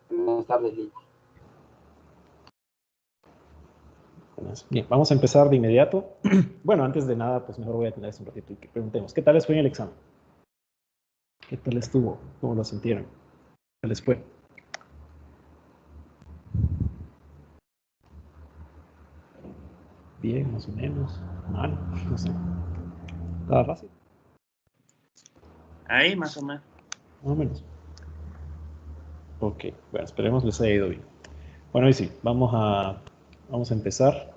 Buenas tardes, Lee. Bien, vamos a empezar de inmediato. Bueno, antes de nada, pues mejor voy a tener un ratito y que preguntemos, ¿qué tal les fue en el examen? ¿Qué tal estuvo? ¿Cómo lo sintieron? ¿Qué les fue? Bien, más o menos. Mal, no sé. ¿Nada fácil? Ahí, más o menos. Más o menos. Ok, bueno, esperemos les haya ido bien. Bueno, y sí, vamos a empezar.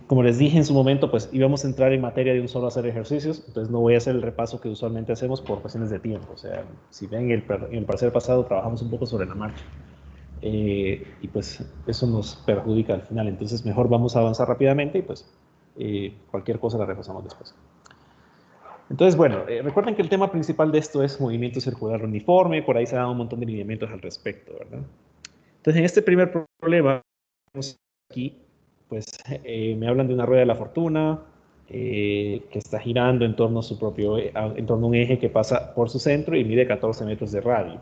Como les dije en su momento, pues íbamos a entrar en materia de un solo hacer ejercicios, entonces no voy a hacer el repaso que usualmente hacemos por cuestiones de tiempo. O sea, si ven en el parcial pasado trabajamos un poco sobre la marcha. Y pues eso nos perjudica al final, entonces mejor vamos a avanzar rápidamente y pues cualquier cosa la repasamos después. Entonces, bueno, recuerden que el tema principal de esto es movimiento circular uniforme, por ahí se dan un montón de lineamientos al respecto, ¿verdad? Entonces, en este primer problema, aquí, pues me hablan de una rueda de la fortuna que está girando en torno a su propio, en torno a un eje que pasa por su centro y mide 14 metros de radio.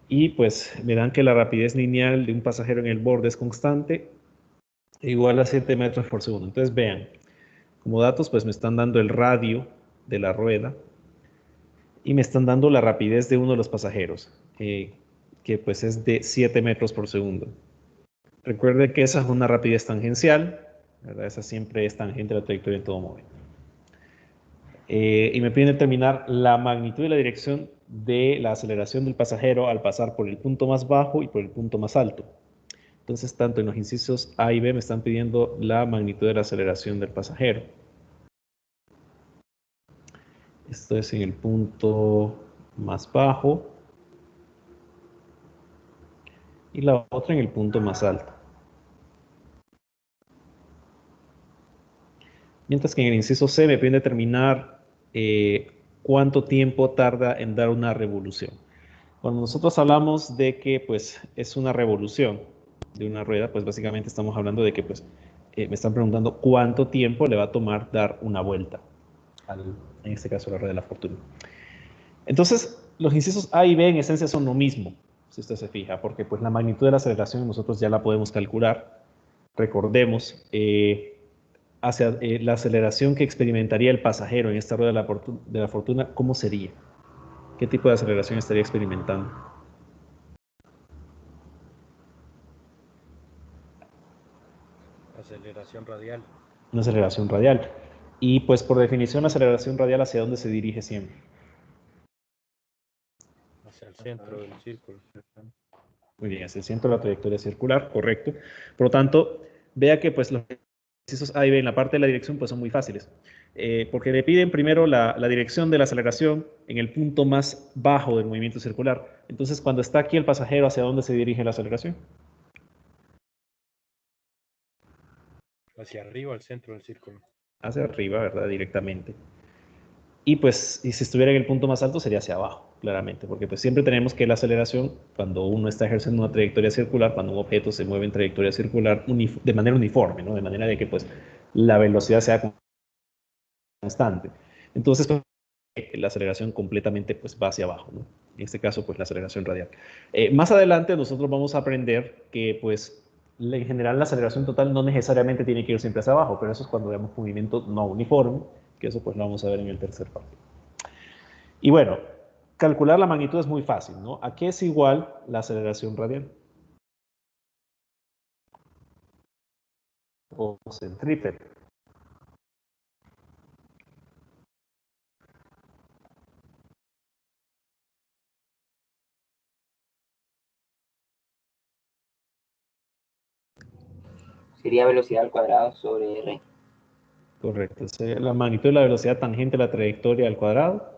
Y pues me dan que la rapidez lineal de un pasajero en el borde es constante, igual a 7 metros por segundo. Entonces vean, como datos pues me están dando el radio de la rueda y me están dando la rapidez de uno de los pasajeros, que pues es de 7 metros por segundo. Recuerde que esa es una rapidez tangencial, ¿verdad? Esa siempre es tangente a la trayectoria en todo momento. Y me piden determinar la magnitud y la dirección de la aceleración del pasajero al pasar por el punto más bajo y por el punto más alto. Entonces, tanto en los incisos A y B me están pidiendo la magnitud de la aceleración del pasajero. Esto es en el punto más bajo y la otra en el punto más alto. Mientras que en el inciso C me piden determinar cuánto tiempo tarda en dar una revolución. Cuando nosotros hablamos de que pues, es una revolución de una rueda, pues básicamente estamos hablando de que pues, me están preguntando cuánto tiempo le va a tomar dar una vuelta, en este caso la rueda de la fortuna. Entonces, los incisos A y B en esencia son lo mismo, si usted se fija, porque pues, la magnitud de la aceleración nosotros ya la podemos calcular. Recordemos, hacia la aceleración que experimentaría el pasajero en esta rueda de la fortuna, ¿cómo sería? ¿Qué tipo de aceleración estaría experimentando? Aceleración radial. Una aceleración radial. Y pues por definición la aceleración radial ¿hacia dónde se dirige siempre? Hacia el centro del círculo. Muy bien, hacia el centro de la trayectoria circular, correcto. Por lo tanto, vea que pues los ejercicios A y B en la parte de la dirección pues son muy fáciles. Porque le piden primero la dirección de la aceleración en el punto más bajo del movimiento circular. Entonces, cuando está aquí el pasajero, ¿hacia dónde se dirige la aceleración? Hacia arriba, al centro del círculo. Hacia arriba, ¿verdad? Directamente. Y pues, y si estuviera en el punto más alto, sería hacia abajo, claramente, porque pues siempre tenemos que la aceleración, cuando uno está ejerciendo una trayectoria circular, cuando un objeto se mueve en trayectoria circular de manera uniforme, ¿no? De manera de que pues la velocidad sea constante. Entonces, pues, la aceleración completamente pues va hacia abajo, ¿no? En este caso, pues la aceleración radial. Más adelante nosotros vamos a aprender que pues en general la aceleración total no necesariamente tiene que ir siempre hacia abajo, pero eso es cuando vemos movimiento no uniforme, que eso pues lo vamos a ver en el tercer párrafo. Y bueno, calcular la magnitud es muy fácil, ¿no? ¿A qué es igual la aceleración radial? O centrípeta. Sería velocidad al cuadrado sobre R. Correcto. Sería la magnitud de la velocidad tangente a la trayectoria al cuadrado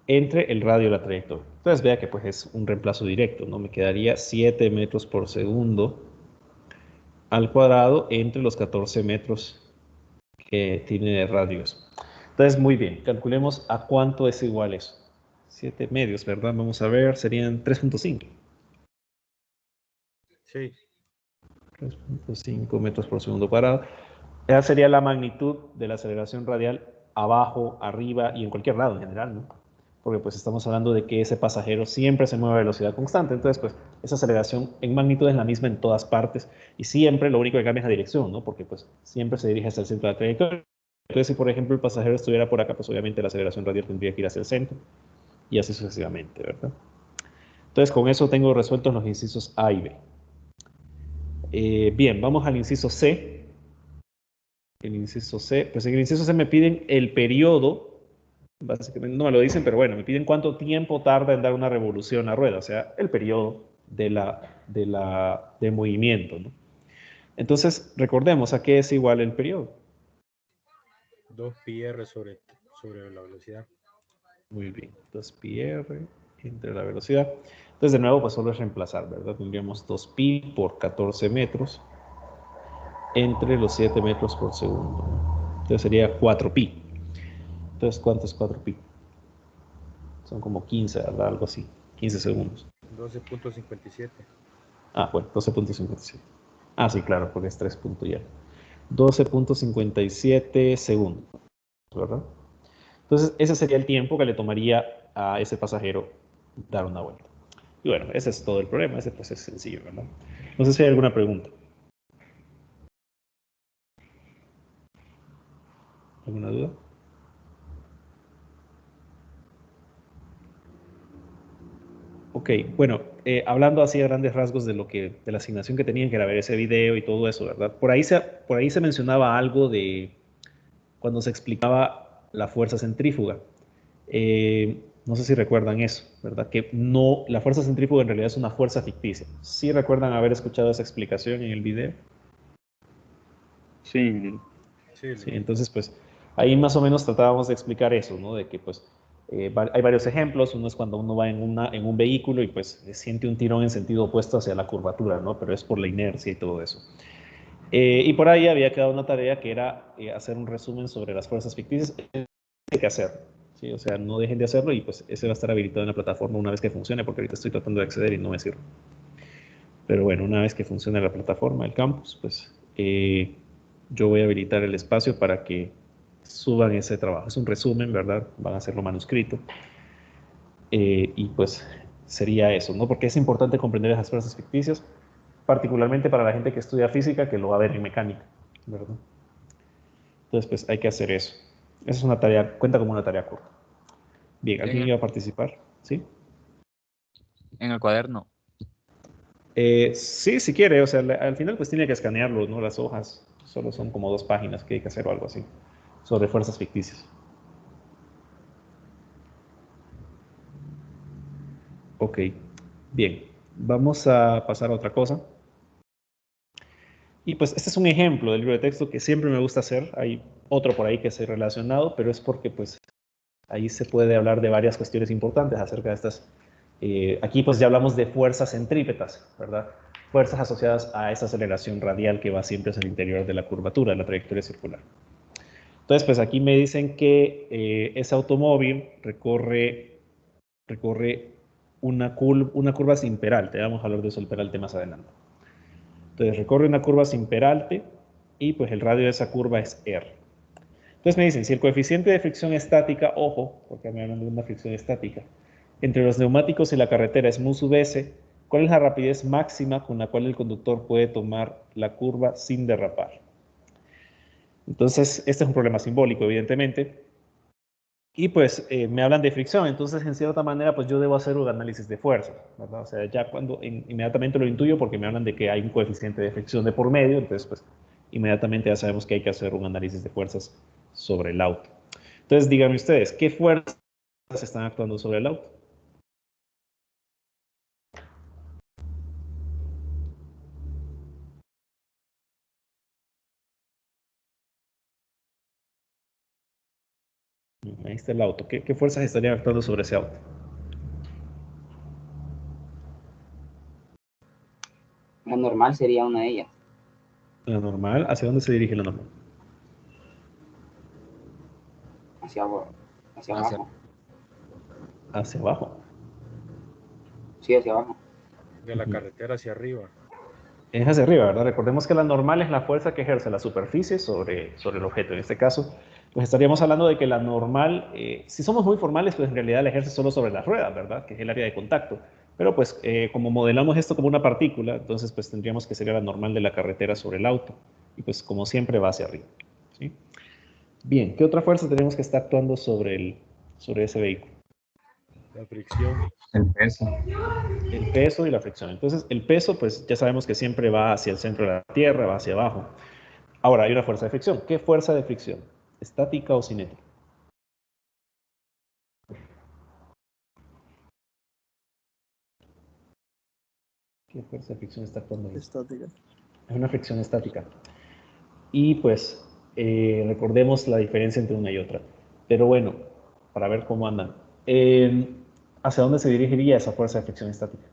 entre el radio y la trayectoria. Entonces vea que pues es un reemplazo directo, ¿no? Me quedaría 7 metros por segundo al cuadrado entre los 14 metros que tiene de radios. Entonces, muy bien, calculemos a cuánto es igual eso. 7 medios, ¿verdad? Vamos a ver, serían 3.5. Sí. 3.5 metros por segundo cuadrado. Esa sería la magnitud de la aceleración radial abajo, arriba y en cualquier lado en general, ¿no? porque pues estamos hablando de que ese pasajero siempre se mueve a velocidad constante. Entonces, pues esa aceleración en magnitud es la misma en todas partes y siempre lo único que cambia es la dirección, ¿no? Porque pues siempre se dirige hacia el centro de la trayectoria. Entonces, si por ejemplo el pasajero estuviera por acá, pues obviamente la aceleración radial tendría que ir hacia el centro y así sucesivamente, ¿verdad? Entonces, con eso tengo resueltos los incisos A y B. Bien, vamos al inciso C. El inciso C, pues en el inciso C me piden el periodo, básicamente no me lo dicen, pero bueno, me piden cuánto tiempo tarda en dar una revolución la rueda, o sea, el periodo de movimiento, ¿no? Entonces, recordemos a qué es igual el periodo. 2πr sobre la velocidad. Muy bien, 2πr entre la velocidad. Entonces, de nuevo, pues solo es reemplazar, ¿verdad? Tendríamos 2pi por 14 metros entre los 7 metros por segundo. Entonces sería 4pi. Entonces, ¿cuánto es 4pi? Son como 15, ¿verdad? Algo así. 15 segundos. 12.57. Ah, bueno, 12.57. Ah, sí, claro, porque es 3 puntos ya. 12.57 segundos, ¿verdad? Entonces, ese sería el tiempo que le tomaría a ese pasajero dar una vuelta. Y bueno, ese es todo el problema. Ese pues es sencillo, ¿verdad? No sé si hay alguna pregunta. ¿Alguna duda? Ok, bueno, hablando así a grandes rasgos de de la asignación que tenían, que era ver ese video y todo eso, ¿verdad? Por ahí se mencionaba algo de cuando se explicaba la fuerza centrífuga. No sé si recuerdan eso, ¿verdad? Que no, la fuerza centrífuga en realidad es una fuerza ficticia. ¿Sí recuerdan haber escuchado esa explicación en el video? Sí, Sí, Sí, entonces pues ahí más o menos tratábamos de explicar eso, ¿no? De que pues hay varios ejemplos. Uno es cuando uno va en un vehículo y pues siente un tirón en sentido opuesto hacia la curvatura, ¿no? Pero es por la inercia y todo eso. Y por ahí había quedado una tarea que era hacer un resumen sobre las fuerzas ficticias. Hay que hacerlo, ¿sí? O sea, no dejen de hacerlo y pues ese va a estar habilitado en la plataforma una vez que funcione, porque ahorita estoy tratando de acceder y no me sirve. Pero bueno, una vez que funcione la plataforma, el campus, pues yo voy a habilitar el espacio para que suban ese trabajo. Es un resumen, ¿verdad? Van a hacerlo manuscrito. Y pues sería eso, ¿no? Porque es importante comprender esas fuerzas ficticias, particularmente para la gente que estudia física, que lo va a ver en mecánica, ¿verdad? Entonces, pues hay que hacer eso. Esa es una tarea, cuenta como una tarea corta. Bien, en ¿alguien el, iba a participar? ¿Sí? en el cuaderno. Sí, si quiere, o sea, al final pues tiene que escanearlo, ¿no? Las hojas solo son como 2 páginas que hay que hacer o algo así, sobre fuerzas ficticias. Ok, bien, vamos a pasar a otra cosa. Y pues este es un ejemplo del libro de texto que siempre me gusta hacer. Hay otro por ahí que es relacionado, pero es porque pues ahí se puede hablar de varias cuestiones importantes acerca de estas. Aquí pues ya hablamos de fuerzas centrípetas, ¿verdad? Fuerzas asociadas a esa aceleración radial que va siempre hacia el interior de la curvatura, de la trayectoria circular. Entonces, pues aquí me dicen que ese automóvil recorre una curva sin peralte. Vamos a hablar de eso, el peralte, más adelante. Entonces, recorre una curva sin peralte y pues el radio de esa curva es R. Entonces me dicen, si el coeficiente de fricción estática, ojo, porque me hablan de una fricción estática, entre los neumáticos y la carretera es mu sub s, ¿cuál es la rapidez máxima con la cual el conductor puede tomar la curva sin derrapar? Entonces, este es un problema simbólico, evidentemente. Y pues me hablan de fricción, entonces en cierta manera pues yo debo hacer un análisis de fuerza, ¿verdad? O sea, ya cuando inmediatamente lo intuyo porque me hablan de que hay un coeficiente de fricción de por medio, entonces pues inmediatamente ya sabemos que hay que hacer un análisis de fuerzas sobre el auto. Entonces díganme ustedes, ¿qué fuerzas están actuando sobre el auto? Ahí está el auto. ¿Qué fuerzas estarían actuando sobre ese auto? La normal sería una de ellas. La normal, ¿hacia dónde se dirige la normal? Hacia abajo. Hacia Hacia, abajo. Hacia abajo. Sí, hacia abajo. de la carretera hacia arriba. Es hacia arriba, ¿verdad? Recordemos que la normal es la fuerza que ejerce la superficie sobre el objeto. En este caso, pues estaríamos hablando de que la normal, si somos muy formales, pues en realidad la ejerce solo sobre las ruedas, ¿verdad? Que es el área de contacto. Pero pues como modelamos esto como una partícula, entonces pues tendríamos que sería la normal de la carretera sobre el auto. Y pues como siempre va hacia arriba, ¿sí? Bien, ¿qué otra fuerza tenemos que estar actuando sobre ese vehículo? La fricción. El peso. El peso y la fricción. Entonces, el peso, pues ya sabemos que siempre va hacia el centro de la Tierra, va hacia abajo. Ahora, hay una fuerza de fricción. ¿Qué fuerza de fricción? ¿Estática o cinética? ¿Qué fuerza de fricción está actuando ahí? Estática. Es una fricción estática. Y pues, recordemos la diferencia entre una y otra. Pero bueno, para ver cómo andan. ¿Hacia dónde se dirigiría esa fuerza de fricción estática?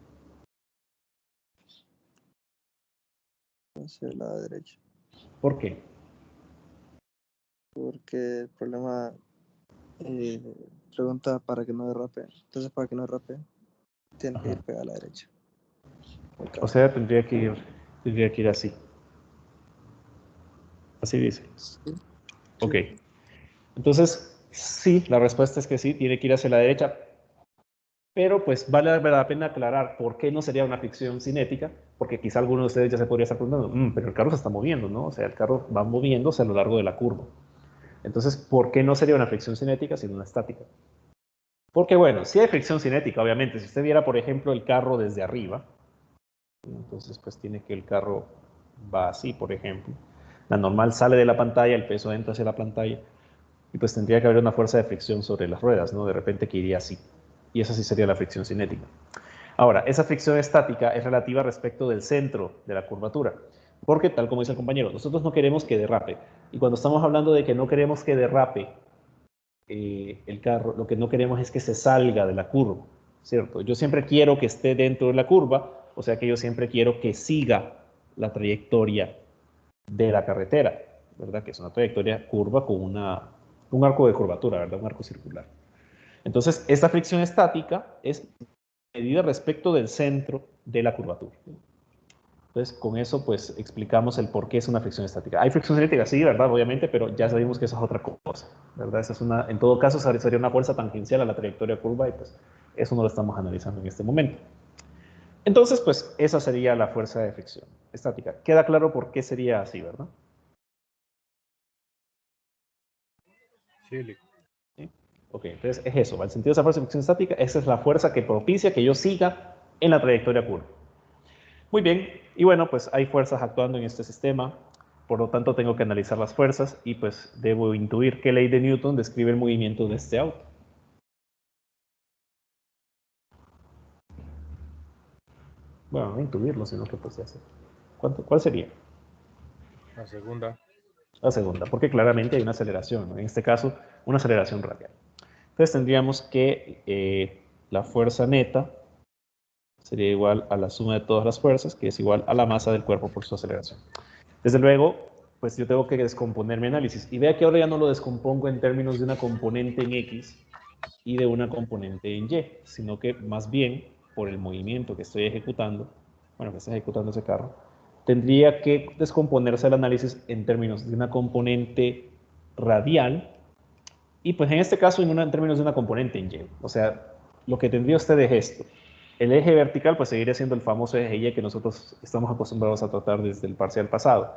Hacia la derecha. ¿Por qué? Porque el problema pregunta para que no derrape. Entonces, para que no derrape, tiene que ir pegada a la derecha. O sea, tendría que ir así. Así dice. Sí. Ok. Entonces, sí, la respuesta es que sí, tiene que ir hacia la derecha. Pero pues vale la pena aclarar por qué no sería una fricción cinética, porque quizá alguno de ustedes ya se podría estar preguntando, pero el carro se está moviendo, ¿no? O sea, el carro va moviéndose a lo largo de la curva. Entonces, ¿por qué no sería una fricción cinética sino una estática? Porque bueno, si hay fricción cinética, obviamente, si usted viera, por ejemplo, el carro desde arriba, entonces pues tiene que el carro va así, por ejemplo. La normal sale de la pantalla, el peso entra hacia la pantalla, y pues tendría que haber una fuerza de fricción sobre las ruedas, ¿no? De repente que iría así. Y esa sí sería la fricción cinética. Ahora, esa fricción estática es relativa respecto del centro de la curvatura, porque tal como dice el compañero, nosotros no queremos que derrape. Y cuando estamos hablando de que no queremos que derrape el carro, lo que no queremos es que se salga de la curva, ¿cierto? Yo siempre quiero que esté dentro de la curva, o sea que yo siempre quiero que siga la trayectoria de la carretera, ¿verdad? Que es una trayectoria curva con un arco de curvatura, ¿verdad? Un arco circular. Entonces, esta fricción estática es medida respecto del centro de la curvatura. Entonces, con eso, pues, explicamos el por qué es una fricción estática. Hay fricción cinética, sí, ¿verdad? Obviamente, pero ya sabemos que eso es otra cosa, ¿verdad? Esa es en todo caso, sería una fuerza tangencial a la trayectoria curva y, pues, eso no lo estamos analizando en este momento. Entonces, pues, esa sería la fuerza de fricción estática. Queda claro por qué sería así, ¿verdad? Sí, ¿Sí? Ok, entonces es eso, el sentido de esa fuerza de fricción estática, esa es la fuerza que propicia que yo siga en la trayectoria curva. Muy bien, y bueno, pues hay fuerzas actuando en este sistema, por lo tanto tengo que analizar las fuerzas y pues debo intuir qué ley de Newton describe el movimiento de este auto. Bueno, no intuirlo, sino que pues ya sé. ¿Cuál sería? la segunda. La segunda, porque claramente hay una aceleración, ¿no? En este caso, una aceleración radial. Entonces tendríamos que la fuerza neta sería igual a la suma de todas las fuerzas, que es igual a la masa del cuerpo por su aceleración. Desde luego, pues yo tengo que descomponer mi análisis. Y vea que ahora ya no lo descompongo en términos de una componente en X y de una componente en Y, sino que más bien, por el movimiento que estoy ejecutando, bueno, que está ejecutando ese carro, tendría que descomponerse el análisis en términos de una componente radial y pues en este caso en términos de una componente en Y. O sea, lo que tendría usted es esto. El eje vertical pues seguiría siendo el famoso eje Y que nosotros estamos acostumbrados a tratar desde el parcial pasado.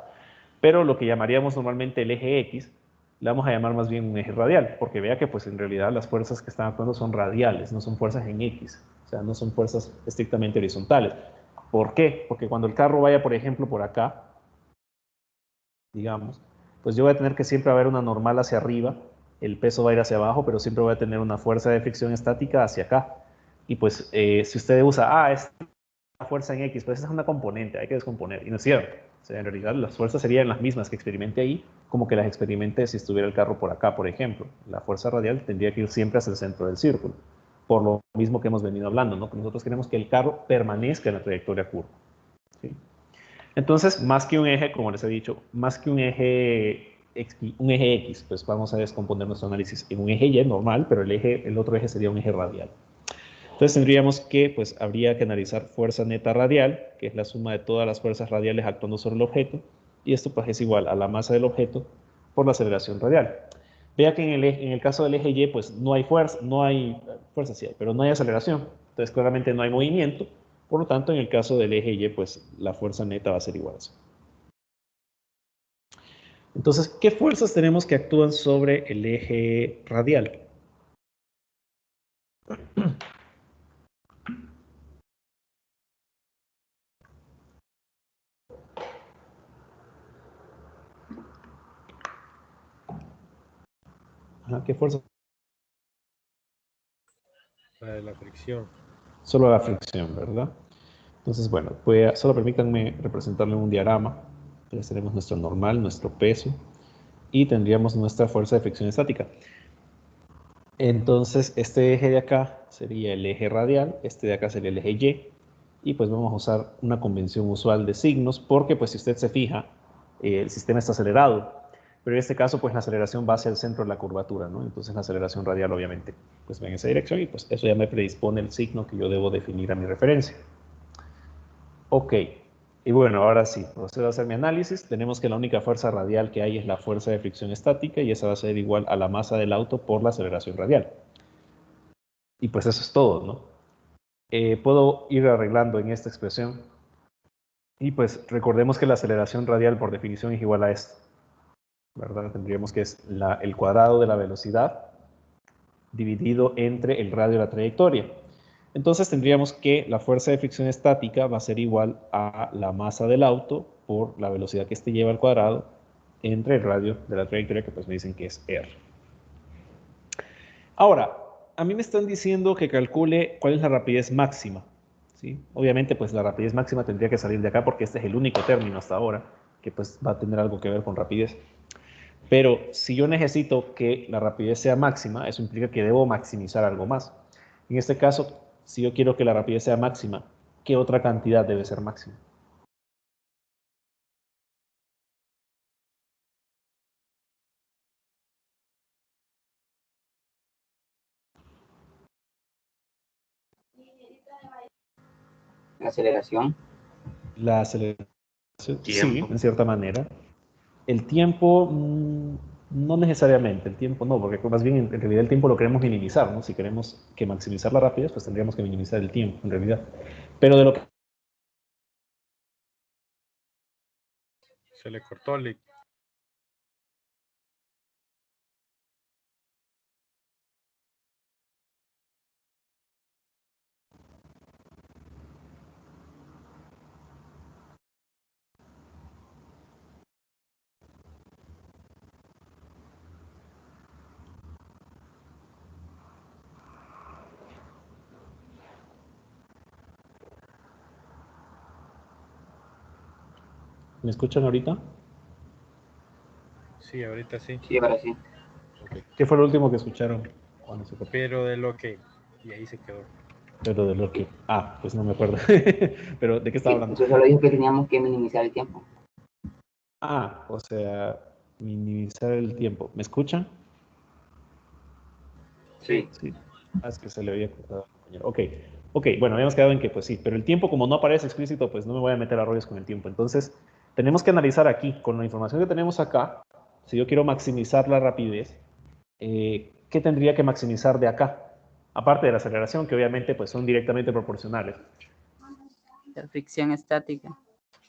Pero lo que llamaríamos normalmente el eje X, le vamos a llamar más bien un eje radial, porque vea que pues en realidad las fuerzas que están actuando son radiales, no son fuerzas en X, o sea, no son fuerzas estrictamente horizontales. ¿Por qué? Porque cuando el carro vaya, por ejemplo, por acá, digamos, pues yo voy a tener que siempre haber una normal hacia arriba, el peso va a ir hacia abajo, pero siempre voy a tener una fuerza de fricción estática hacia acá. Y pues si usted usa, es la fuerza en X, pues esa es una componente, hay que descomponer, y no es cierto. O sea, en realidad las fuerzas serían las mismas que experimente ahí, como que las experimente si estuviera el carro por acá, por ejemplo. La fuerza radial tendría que ir siempre hacia el centro del círculo, por lo mismo que hemos venido hablando, ¿no? Que nosotros queremos que el carro permanezca en la trayectoria curva, ¿sí? Entonces, más que un eje, como les he dicho, más que un eje X, pues vamos a descomponer nuestro análisis en un eje Y normal, pero el otro eje sería un eje radial. Entonces tendríamos que, pues habría que analizar fuerza neta radial, que es la suma de todas las fuerzas radiales actuando sobre el objeto, y esto pues es igual a la masa del objeto por la aceleración radial. Vea que en el caso del eje Y, pues no hay fuerza, sí hay, pero no hay aceleración. Entonces, claramente no hay movimiento. Por lo tanto, en el caso del eje Y, pues la fuerza neta va a ser igual a 0. Entonces, ¿qué fuerzas tenemos que actúan sobre el eje radial? Ajá, ¿qué fuerza? La de la fricción. Solo la fricción, ¿verdad? Entonces, bueno, solo permítanme representarle un diagrama. Entonces tenemos nuestro normal, nuestro peso, y tendríamos nuestra fuerza de fricción estática. Entonces, este eje de acá sería el eje radial, este de acá sería el eje Y, y pues vamos a usar una convención usual de signos, porque pues si usted se fija, el sistema está acelerado, pero en este caso pues la aceleración va hacia el centro de la curvatura, ¿no? Entonces la aceleración radial obviamente pues va en esa dirección y pues eso ya me predispone el signo que yo debo definir a mi referencia. Ok, y bueno, ahora sí, procedo a hacer mi análisis. Tenemos que la única fuerza radial que hay es la fuerza de fricción estática y esa va a ser igual a la masa del auto por la aceleración radial. Y pues eso es todo, ¿no? Puedo ir arreglando en esta expresión. Y pues recordemos que la aceleración radial por definición es igual a esto, ¿verdad? Tendríamos que es el cuadrado de la velocidad dividido entre el radio de la trayectoria. Entonces tendríamos que la fuerza de fricción estática va a ser igual a la masa del auto por la velocidad que éste lleva al cuadrado entre el radio de la trayectoria, que pues me dicen que es r. Ahora, a mí me están diciendo que calcule cuál es la rapidez máxima, ¿sí? Obviamente, pues la rapidez máxima tendría que salir de acá porque este es el único término hasta ahora que pues va a tener algo que ver con rapidez. Pero si yo necesito que la rapidez sea máxima, eso implica que debo maximizar algo más. En este caso, si yo quiero que la rapidez sea máxima, ¿qué otra cantidad debe ser máxima? La aceleración. La aceleración, sí, Tiempo. en cierta manera. El tiempo, no necesariamente, el tiempo no, porque más bien en realidad el tiempo lo queremos minimizar, ¿no? Si queremos que maximizar la rapidez, pues tendríamos que minimizar el tiempo, en realidad. Pero de lo que... Se le cortó el... ¿Me escuchan ahorita? Sí, ahorita sí. Sí, ahora sí. Ok. ¿Qué fue lo último que escucharon cuando se cortó? Pero de lo que... Y ahí se quedó. Pero de lo que... Ah, pues no me acuerdo. Pero ¿de qué estaba Sí, hablando? usted solo dijo que teníamos que minimizar el tiempo. Ah, o sea, minimizar el tiempo. ¿Me escuchan? Sí. Sí. Ah, es que se le había cortado al compañero. Ok, bueno, habíamos quedado en que pues sí, pero el tiempo como no aparece explícito, pues no me voy a meter a rollos con el tiempo. Entonces, tenemos que analizar aquí, con la información que tenemos acá, si yo quiero maximizar la rapidez, ¿qué tendría que maximizar de acá? Aparte de la aceleración, que obviamente pues son directamente proporcionales. La fricción estática.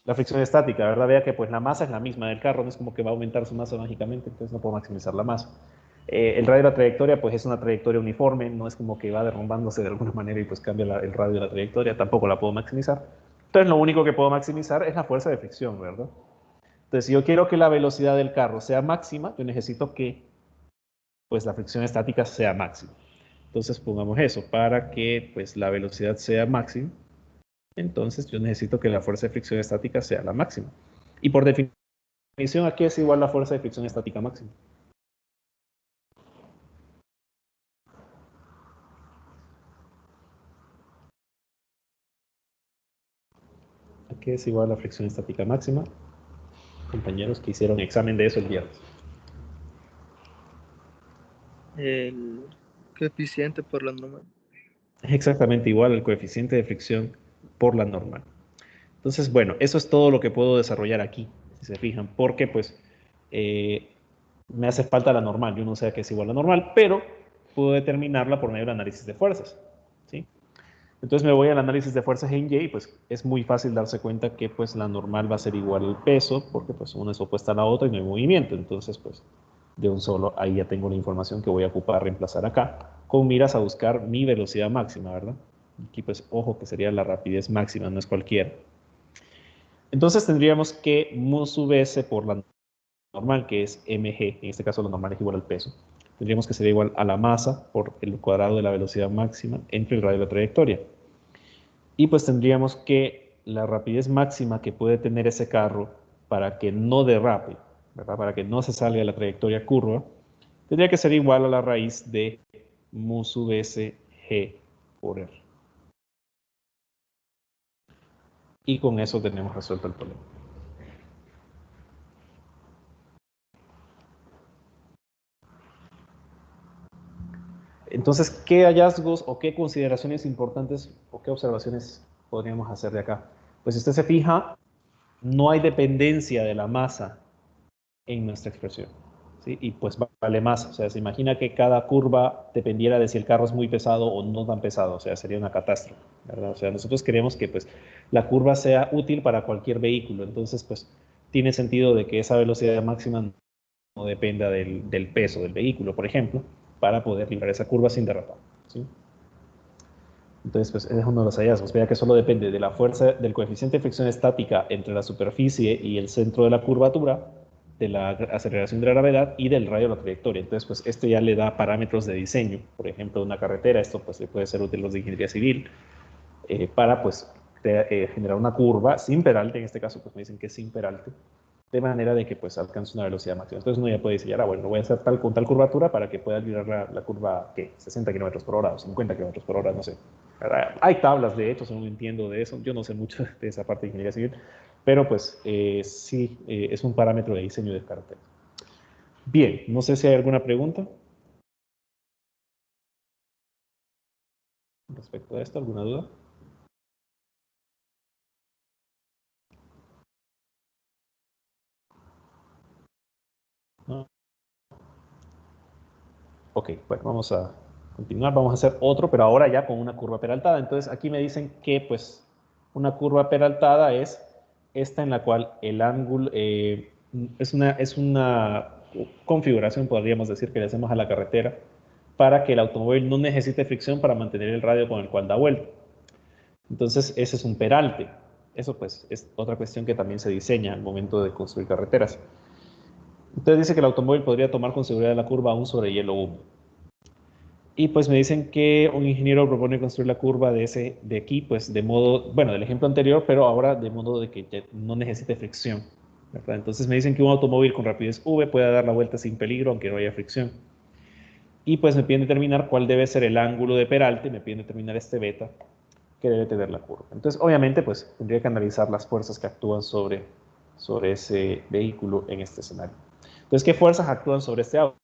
La fricción estática, ¿verdad? Vea que pues la masa es la misma del carro, no es como que va a aumentar su masa mágicamente, entonces no puedo maximizar la masa. El radio de la trayectoria pues es una trayectoria uniforme, no es como que va derrumbándose de alguna manera y pues cambia el radio de la trayectoria, tampoco la puedo maximizar. Entonces lo único que puedo maximizar es la fuerza de fricción, ¿verdad? Entonces si yo quiero que la velocidad del carro sea máxima, yo necesito que pues la fricción estática sea máxima. Entonces pongamos eso, para que pues la velocidad sea máxima, entonces yo necesito que la fuerza de fricción estática sea la máxima. Y por definición, aquí es igual la fuerza de fricción estática máxima. Aquí es igual la fricción estática máxima. Compañeros que hicieron examen de eso el viernes. El coeficiente por la normal. Es exactamente igual al coeficiente de fricción por la normal. Entonces, bueno, eso es todo lo que puedo desarrollar aquí, si se fijan, porque pues me hace falta la normal. Yo no sé a qué es igual a la normal, pero puedo determinarla por medio del análisis de fuerzas, ¿sí? Entonces me voy al análisis de fuerzas en Y y pues es muy fácil darse cuenta que pues la normal va a ser igual al peso porque pues una es opuesta a la otra y no hay movimiento. Entonces pues de un solo ahí ya tengo la información que voy a ocupar, reemplazar acá con miras a buscar mi velocidad máxima, ¿verdad? Aquí pues ojo que sería la rapidez máxima, no es cualquiera. Entonces tendríamos que mu sub s por la normal, que es mg, en este caso la normal es igual al peso. Tendríamos que ser igual a la masa por el cuadrado de la velocidad máxima entre el radio de la trayectoria. Y pues tendríamos que la rapidez máxima que puede tener ese carro para que no derrape, ¿verdad? Para que no se salga de la trayectoria curva, tendría que ser igual a la raíz de mu sub s g por r. Y con eso tenemos resuelto el problema. Entonces, ¿qué hallazgos o qué consideraciones importantes o qué observaciones podríamos hacer de acá? Pues si usted se fija, no hay dependencia de la masa en nuestra expresión, ¿sí? Y pues vale más, o sea, se imagina que cada curva dependiera de si el carro es muy pesado o no tan pesado, o sea, sería una catástrofe, ¿verdad? O sea, nosotros queremos que pues la curva sea útil para cualquier vehículo, entonces pues tiene sentido de que esa velocidad máxima no dependa del peso del vehículo, por ejemplo, para poder librar esa curva sin derrapar, ¿sí? Entonces, pues ese es uno de los hallazgos. Vea que solo depende de la fuerza del coeficiente de fricción estática entre la superficie y el centro de la curvatura, de la aceleración de la gravedad y del radio de la trayectoria. Entonces, pues esto ya le da parámetros de diseño. Por ejemplo, una carretera, esto pues le puede ser útil a los de ingeniería civil para pues generar una curva sin peralte. En este caso, pues me dicen que es sin peralte, de manera de que pues alcance una velocidad máxima. Entonces uno ya puede decir, bueno, lo voy a hacer con tal curvatura para que pueda librar la curva, ¿qué? 60 km por hora o 50 km por hora, no sé. Hay tablas, de hecho, no entiendo de eso. Yo no sé mucho de esa parte de ingeniería civil, pero pues sí, es un parámetro de diseño de carretera. Bien, no sé si hay alguna pregunta respecto a esto, ¿alguna duda? ¿No? Ok, bueno, vamos a continuar. Vamos a hacer otro, pero ahora ya con una curva peraltada. Entonces aquí me dicen que pues una curva peraltada es esta en la cual el ángulo es una configuración, podríamos decir, que le hacemos a la carretera para que el automóvil no necesite fricción para mantener el radio con el cual da vuelta. Entonces ese es un peralte. Eso pues es otra cuestión que también se diseña al momento de construir carreteras. Entonces dice que el automóvil podría tomar con seguridad la curva aún sobre hielo húmedo. Y pues me dicen que un ingeniero propone construir la curva de aquí, pues de modo, bueno, del ejemplo anterior, pero ahora de modo de que no necesite fricción, ¿verdad? Entonces me dicen que un automóvil con rapidez V puede dar la vuelta sin peligro, aunque no haya fricción. Y pues me piden determinar cuál debe ser el ángulo de peralte, me piden determinar este beta que debe tener la curva. Entonces, obviamente, pues tendría que analizar las fuerzas que actúan sobre ese vehículo en este escenario. Entonces, ¿qué fuerzas actúan sobre este auto?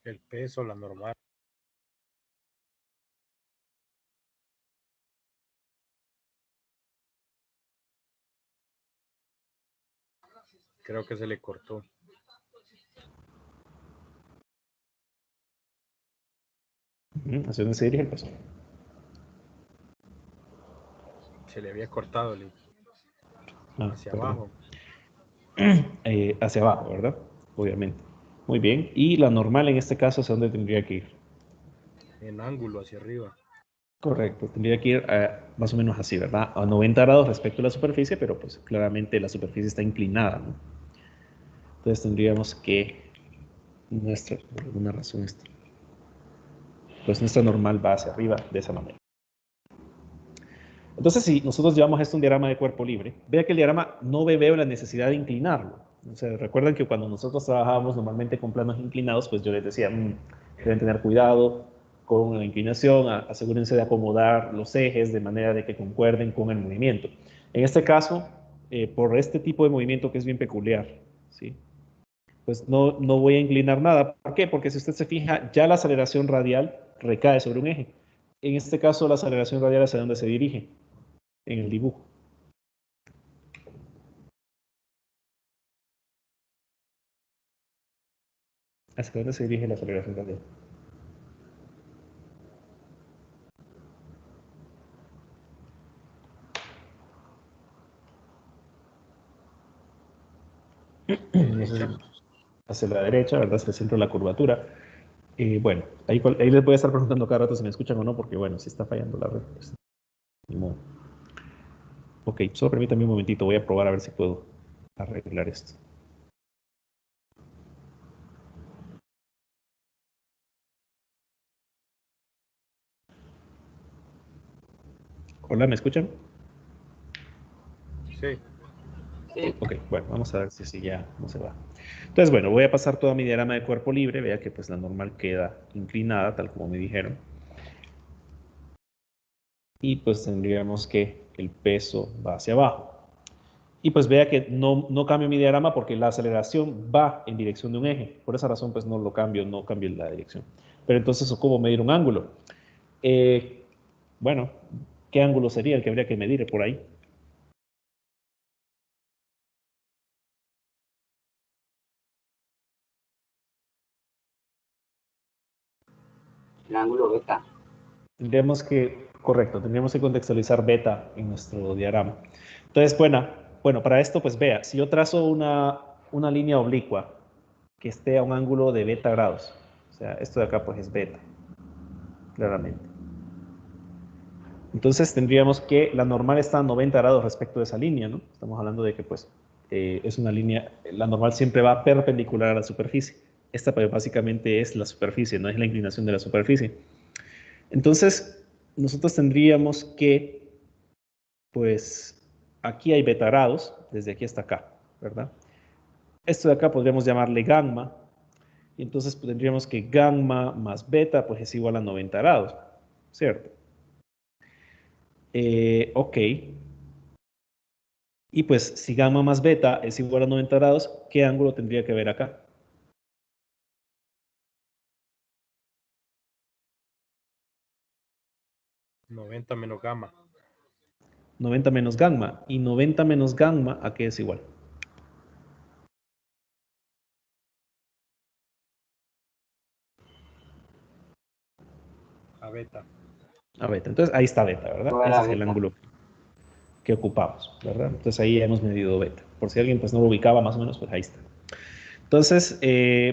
El peso, la normal. Creo que se le cortó. ¿Hacia dónde se dirige el peso? Se le había cortado hacia abajo. Hacia abajo, ¿verdad? Obviamente. Muy bien. Y la normal en este caso, ¿hacia dónde tendría que ir? En ángulo hacia arriba. Correcto, tendría que ir más o menos así, ¿verdad? A 90 grados respecto a la superficie, pero pues claramente la superficie está inclinada, ¿no? Entonces tendríamos que por alguna razón, pues nuestra normal va hacia arriba de esa manera. Entonces, si nosotros llevamos esto a un diagrama de cuerpo libre, vea que el diagrama no veo la necesidad de inclinarlo. O sea, recuerdan que cuando nosotros trabajábamos normalmente con planos inclinados, pues yo les decía, deben tener cuidado con la inclinación, asegúrense de acomodar los ejes de manera de que concuerden con el movimiento. En este caso, por este tipo de movimiento que es bien peculiar, ¿sí? Pues no voy a inclinar nada. ¿Por qué? Porque si usted se fija, ya la aceleración radial recae sobre un eje. En este caso, la aceleración radial hacia dónde se dirige en el dibujo. ¿Hacia dónde se dirige la aceleración radial? No sé si hacia la derecha, ¿verdad? Hacia el centro de la curvatura. Bueno, ahí les voy a estar preguntando cada rato si me escuchan o no, porque bueno, si está fallando la red, pues, ni modo. Ok, solo permítanme un momentito, voy a probar a ver si puedo arreglar esto. Hola, ¿me escuchan? Sí. Sí. Ok, bueno, vamos a ver si ya no se va. Entonces, bueno, voy a pasar todo mi diagrama de cuerpo libre. Vea que pues la normal queda inclinada, tal como me dijeron. Y pues tendríamos que el peso va hacia abajo. Y pues vea que no cambio mi diagrama porque la aceleración va en dirección de un eje. Por esa razón pues no lo cambio, no cambio la dirección. Pero entonces ocupo medir un ángulo. Bueno, ¿qué ángulo sería el que habría que medir por ahí? El ángulo beta. Tendríamos que contextualizar beta en nuestro diagrama. Entonces, bueno, para esto, pues vea, si yo trazo una línea oblicua que esté a un ángulo de beta grados, o sea, esto de acá pues es beta, claramente. Entonces tendríamos que la normal está a 90 grados respecto de esa línea, ¿no? Estamos hablando de que pues es una línea, la normal siempre va perpendicular a la superficie. Esta pues, básicamente es la superficie, no es la inclinación de la superficie. Entonces, nosotros tendríamos que, pues, aquí hay beta grados, desde aquí hasta acá, ¿verdad? Esto de acá podríamos llamarle gamma, y entonces tendríamos que gamma más beta, pues es igual a 90 grados, ¿cierto? Ok. Y pues, si gamma más beta es igual a 90 grados, ¿qué ángulo tendría que ver acá? 90 menos gamma. 90 menos gamma. ¿Y 90 menos gamma a qué es igual? A beta. A beta. Entonces, ahí está beta, ¿verdad? Igual Ese a es el beta. ángulo que ocupamos, ¿verdad? Entonces, ahí hemos medido beta. Por si alguien pues no lo ubicaba más o menos, pues ahí está. Entonces,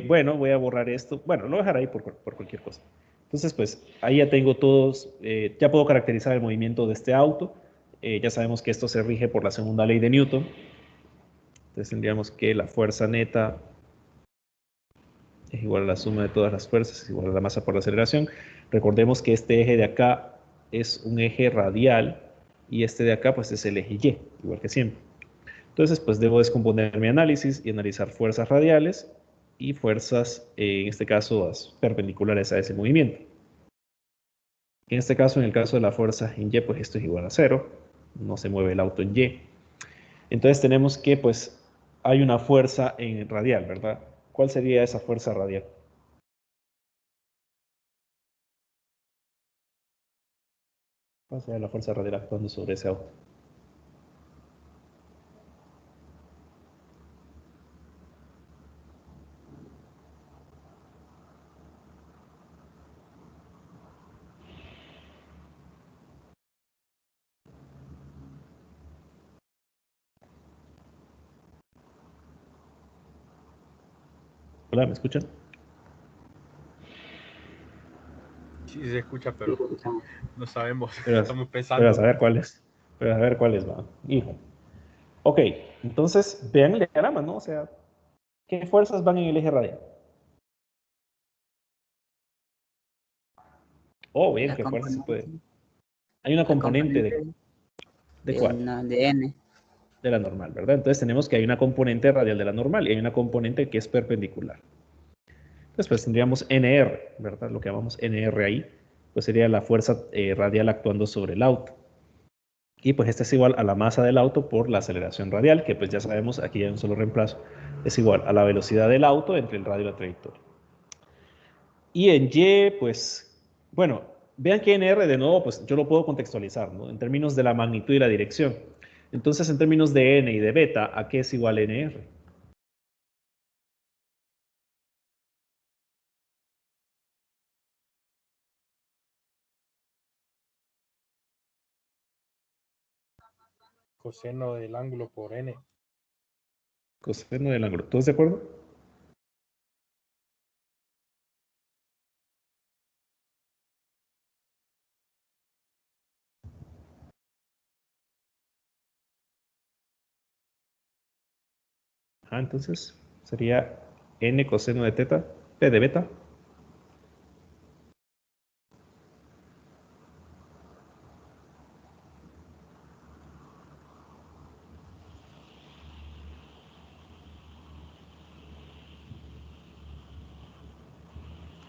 bueno, voy a borrar esto. Bueno, lo voy a dejar ahí por cualquier cosa. Entonces, pues, ahí ya tengo todos, ya puedo caracterizar el movimiento de este auto. Ya sabemos que esto se rige por la segunda ley de Newton. Entonces, tendríamos que la fuerza neta es igual a la suma de todas las fuerzas, es igual a la masa por la aceleración. Recordemos que este eje de acá es un eje radial y este de acá, pues, es el eje Y, igual que siempre. Entonces, pues debo descomponer mi análisis y analizar fuerzas radiales y fuerzas, en este caso, perpendiculares a ese movimiento. En este caso, en el caso de la fuerza en Y, pues esto es igual a 0. No se mueve el auto en Y. Entonces tenemos que, pues, hay una fuerza en radial, ¿verdad? ¿Cuál sería esa fuerza radial? ¿Cuál sería la fuerza radial actuando sobre ese auto? Hola, ¿me escuchan? Sí se escucha, Sí, pero lo escuchamos. no sabemos. Pero Estamos a pensando. saber cuáles. Pero a ver cuáles van. Hijo. Ok, entonces vean el diagrama, ¿no? O sea, ¿qué fuerzas van en el eje radial? Oh, bien, La ¿qué fuerza se puede? componente, Hay una la componente componente ¿de cuál? de N. De la normal, ¿verdad? Entonces tenemos que hay una componente radial de la normal y hay una componente que es perpendicular. Entonces, pues tendríamos NR, ¿verdad? Lo que llamamos NR ahí, pues sería la fuerza radial actuando sobre el auto. Y pues esta es igual a la masa del auto por la aceleración radial, que pues ya sabemos, aquí hay un solo reemplazo, es igual a la velocidad del auto entre el radio y la trayectoria. Y en Y, pues Bueno, vean que NR de nuevo, pues yo lo puedo contextualizar, ¿no? En términos de la magnitud y la dirección. Entonces, en términos de N y de beta, ¿a qué es igual NR? Coseno del ángulo por n. Coseno del ángulo. ¿Todos de acuerdo? Entonces sería N coseno de teta, P de beta.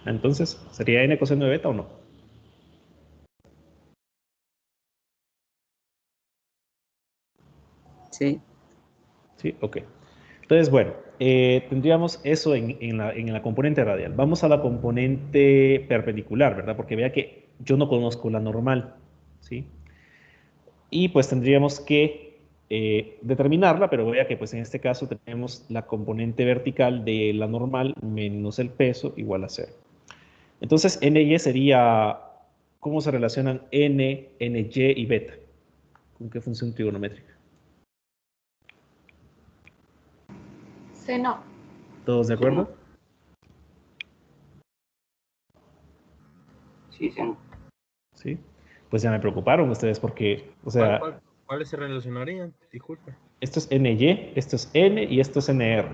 Entonces, ¿sería N coseno de beta o no? Sí. Sí, ok. Entonces, bueno, tendríamos eso en la componente radial. Vamos a la componente perpendicular, ¿verdad? Porque vea que yo no conozco la normal, ¿sí? Y pues tendríamos que determinarla, pero vea que pues en este caso tenemos la componente vertical de la normal menos el peso igual a 0. Entonces, NY sería, ¿cómo se relacionan N, NY y beta? ¿Con qué función trigonométrica? Seno. ¿Todos de acuerdo? Sí, seno. Sí. Pues ya me preocuparon ustedes porque, o ¿Cuál- sea, cuál- ¿Cuáles se relacionarían? Disculpe. esto es NY, esto es N y esto es NR.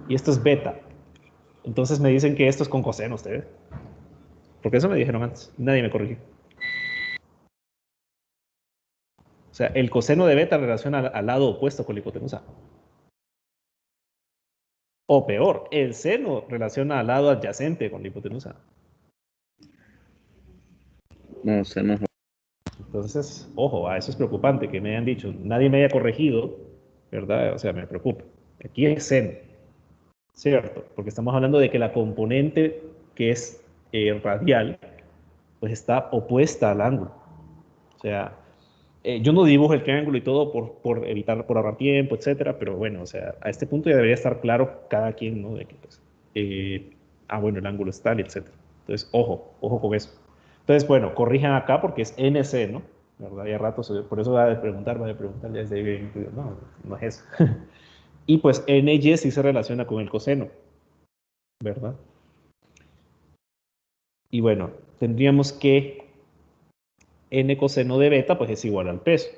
Y esto es beta. Entonces me dicen que esto es con coseno ustedes. Porque eso me dijeron antes. Nadie me corrigió. O sea, el coseno de beta relaciona al lado opuesto con la hipotenusa. O peor, el seno relaciona al lado adyacente con la hipotenusa. No, seno. Entonces, ojo, eso es preocupante que me hayan dicho. Nadie me haya corregido, ¿verdad? O sea, me preocupa. Aquí es seno, ¿cierto? Porque estamos hablando de que la componente que es radial, pues está opuesta al ángulo. O sea, yo no dibujo el triángulo y todo por evitar, por ahorrar tiempo, etcétera, pero bueno, o sea, a este punto ya debería estar claro cada quien, ¿no? De que, pues, bueno, el ángulo es tal, etcétera. Entonces, ojo con eso. Entonces, bueno, corrijan acá porque es NC, ¿no? ¿Verdad? Ya rato, por eso va a preguntar, ya desde ahí, no, no es eso. Y pues NY sí se relaciona con el coseno, ¿verdad? Y bueno, tendríamos que N coseno de beta, pues es igual al peso.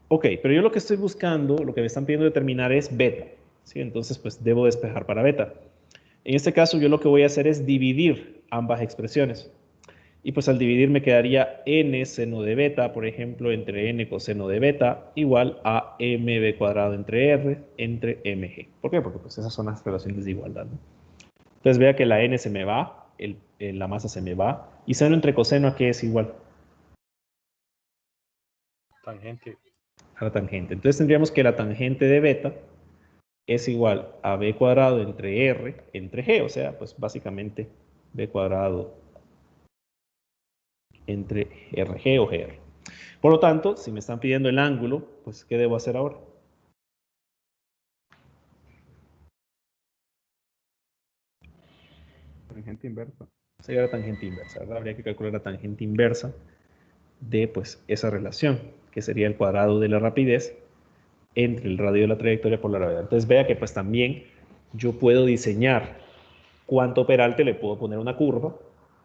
Ok, pero yo lo que estoy buscando, lo que me están pidiendo determinar es beta, ¿sí? Entonces, pues debo despejar para beta. En este caso, yo lo que voy a hacer es dividir ambas expresiones. Y pues al dividir me quedaría n seno de beta, por ejemplo, entre n coseno de beta, igual a mb cuadrado entre r, entre mg. ¿Por qué? Porque pues esas son las relaciones de igualdad, ¿no? Entonces vea que la n se me va, la masa se me va, y seno entre coseno, ¿a qué es igual? Tangente. A la tangente. Entonces tendríamos que la tangente de beta es igual a b cuadrado entre r entre g, o sea, pues básicamente b cuadrado entre rg o gr. Por lo tanto, si me están pidiendo el ángulo, pues ¿qué debo hacer ahora? Tangente inversa. Sería la tangente inversa, ¿verdad? Habría que calcular la tangente inversa de pues esa relación, que sería el cuadrado de la rapidez entre el radio de la trayectoria por la gravedad. Entonces vea que pues también yo puedo diseñar cuánto peralte le puedo poner una curva,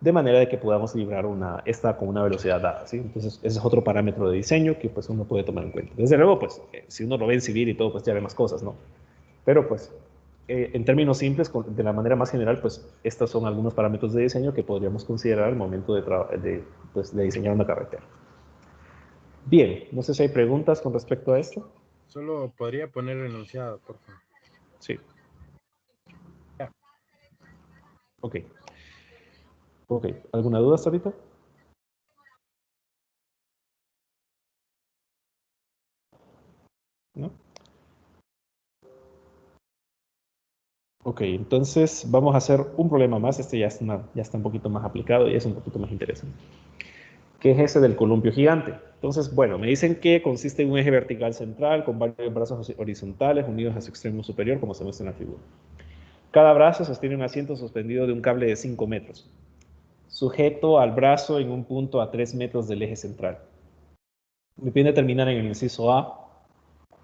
de manera de que podamos librar esta con una velocidad dada, ¿sí? Entonces ese es otro parámetro de diseño que pues uno puede tomar en cuenta. Desde luego, pues si uno lo ve en civil y todo, pues ya ve más cosas, ¿no? Pero pues en términos simples, de la manera más general, pues estos son algunos parámetros de diseño que podríamos considerar al momento de diseñar una carretera. Bien, no sé si hay preguntas con respecto a esto. Solo podría poner enunciado, por favor. Sí. Ya. Ok. Ok. ¿Alguna duda hasta ahorita? ¿No? Ok, entonces vamos a hacer un problema más. Este ya está un poquito más aplicado y es un poquito más interesante. ¿Qué es ese del columpio gigante? Entonces, bueno, me dicen que consiste en un eje vertical central con varios brazos horizontales unidos a su extremo superior, como se muestra en la figura. Cada brazo sostiene un asiento suspendido de un cable de 5 metros, sujeto al brazo en un punto a 3 metros del eje central. Me piden determinar en el inciso A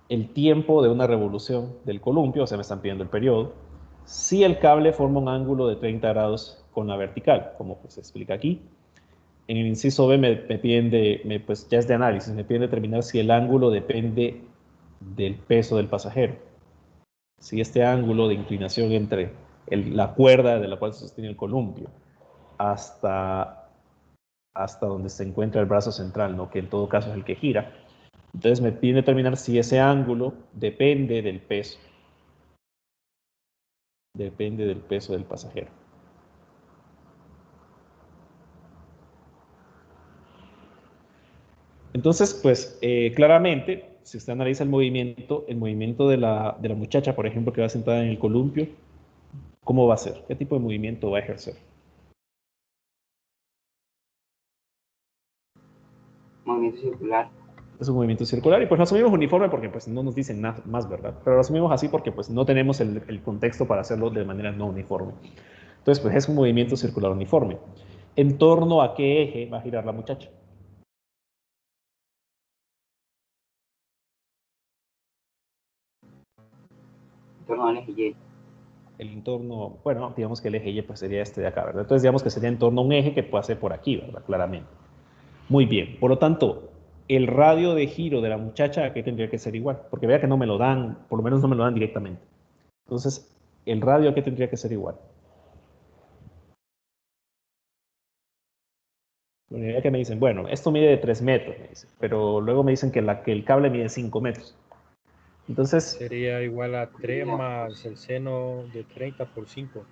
el tiempo de una revolución del columpio, o sea, me están pidiendo el periodo, si el cable forma un ángulo de 30 grados con la vertical, como pues se explica aquí. En el inciso B me piden pues ya es de análisis, me piden determinar si el ángulo depende del peso del pasajero. Si este ángulo de inclinación entre la cuerda de la cual se sostiene el columpio hasta donde se encuentra el brazo central, ¿no? Que en todo caso es el que gira. Entonces me piden determinar si ese ángulo depende del peso. Depende del peso del pasajero. Entonces, pues claramente, si usted analiza el movimiento de la muchacha, por ejemplo, que va sentada en el columpio, ¿cómo va a ser? ¿Qué tipo de movimiento va a ejercer? Movimiento circular. Es un movimiento circular y pues lo asumimos uniforme porque pues no nos dicen nada más, ¿verdad? Pero lo asumimos así porque pues no tenemos el contexto para hacerlo de manera no uniforme. Entonces, pues es un movimiento circular uniforme. ¿En torno a qué eje va a girar la muchacha? En torno al eje Y. El entorno, bueno, digamos que el eje Y pues sería este de acá, ¿verdad? Entonces digamos que sería en torno a un eje que puede ser por aquí, ¿verdad? Claramente. Muy bien, por lo tanto, el radio de giro de la muchacha aquí tendría que ser igual, porque vea que no me lo dan, por lo menos no me lo dan directamente. Entonces, el radio aquí tendría que ser igual. Bueno, ya que me dicen, bueno, esto mide de 3 metros, me dicen, pero luego me dicen que el cable mide 5 metros. Entonces, Sería igual a 3 más el seno de 30 por 5.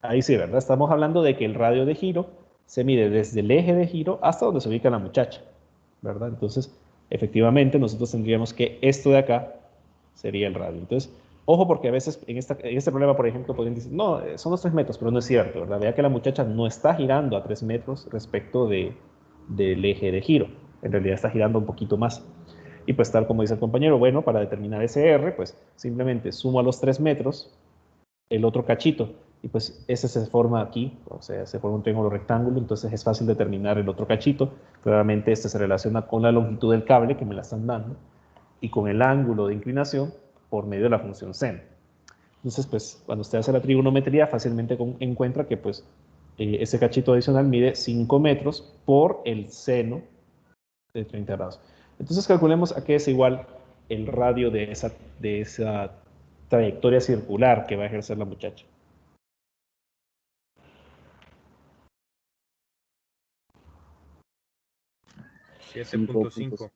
ahí sí, ¿verdad? Estamos hablando de que el radio de giro se mide desde el eje de giro hasta donde se ubica la muchacha, ¿verdad? Entonces, efectivamente, nosotros tendríamos que esto de acá sería el radio. Entonces, ojo porque a veces en este problema, por ejemplo, podrían decir, no, son los 3 metros, pero no es cierto, ¿verdad? Vea que la muchacha no está girando a 3 metros respecto del eje de giro. En realidad está girando un poquito más. Y pues tal como dice el compañero, bueno, para determinar ese R, pues simplemente sumo a los 3 metros el otro cachito. Y pues ese se forma aquí, o sea, se forma un triángulo rectángulo, entonces es fácil determinar el otro cachito. Claramente este se relaciona con la longitud del cable que me la están dando y con el ángulo de inclinación por medio de la función seno. Entonces, pues cuando usted hace la trigonometría, fácilmente encuentra que pues ese cachito adicional mide 5 metros por el seno de 30 grados. Entonces calculemos a qué es igual el radio de esa trayectoria circular que va a ejercer la muchacha. Siete punto cinco.